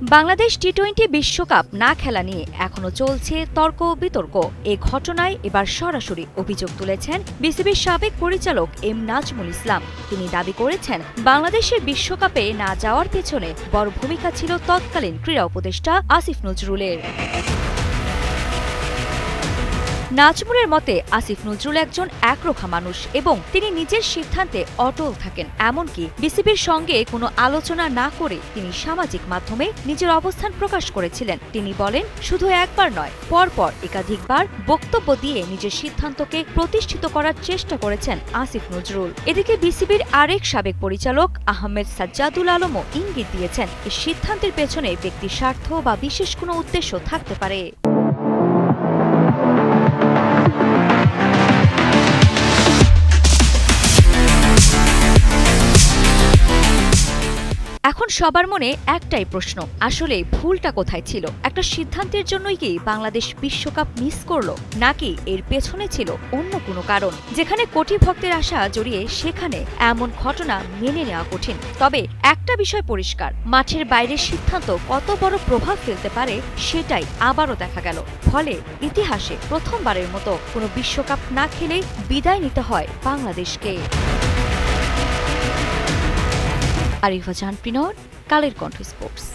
বাংলাদেশ টি-20 বিশ্বকাপ না খেলা নিয়ে এখনো চলছে তর্ক বিতর্ক। এ ঘটনায় এবার সরাসরি অভিযোগ তুলেছেন বিসিবির সাবেক পরিচালক এম নাজমুল ইসলাম। তিনি দাবি করেছেন, বাংলাদেশের বিশ্বকাপে না যাওয়ার পেছনে বড় ভূমিকা ছিল তৎকালীন ক্রীড়া উপদেষ্টা আসিফ নজরুলের। নাজমুলের মতে, আসিফ নজরুল একজন একরোখা মানুষ এবং তিনি নিজের সিদ্ধান্তে অটল থাকেন। এমনকি বিসিবির সঙ্গে কোনো আলোচনা না করে তিনি সামাজিক মাধ্যমে নিজের অবস্থান প্রকাশ করেছিলেন। তিনি বলেন, শুধু একবার নয়, পরপর একাধিকবার বক্তব্য দিয়ে নিজের সিদ্ধান্তকে প্রতিষ্ঠিত করার চেষ্টা করেছেন আসিফ নজরুল। এদিকে বিসিবির আরেক সাবেক পরিচালক আহমেদ সাজ্জাদুল আলমও ইঙ্গিত দিয়েছেন, এই সিদ্ধান্তের পেছনে ব্যক্তি স্বার্থ বা বিশেষ কোনো উদ্দেশ্য থাকতে পারে। এখন সবার মনে একটাই প্রশ্ন, আসলে ভুলটা কোথায় ছিল? একটা সিদ্ধান্তের জন্যই কি বাংলাদেশ বিশ্বকাপ মিস করলো, নাকি এর পেছনে ছিল অন্য কোনো কারণ? যেখানে কোটি ভক্তের আশা জড়িয়ে, সেখানে এমন ঘটনা মেনে নেওয়া কঠিন। তবে একটা বিষয় পরিষ্কার, মাঠের বাইরের সিদ্ধান্ত কত বড় প্রভাব ফেলতে পারে সেটাই আবারও দেখা গেল। ফলে ইতিহাসে প্রথমবারের মতো কোনো বিশ্বকাপ না খেলেই বিদায় নিতে হয় বাংলাদেশকে। আরিফা জাহান, কালের কণ্ঠ স্পোর্টস।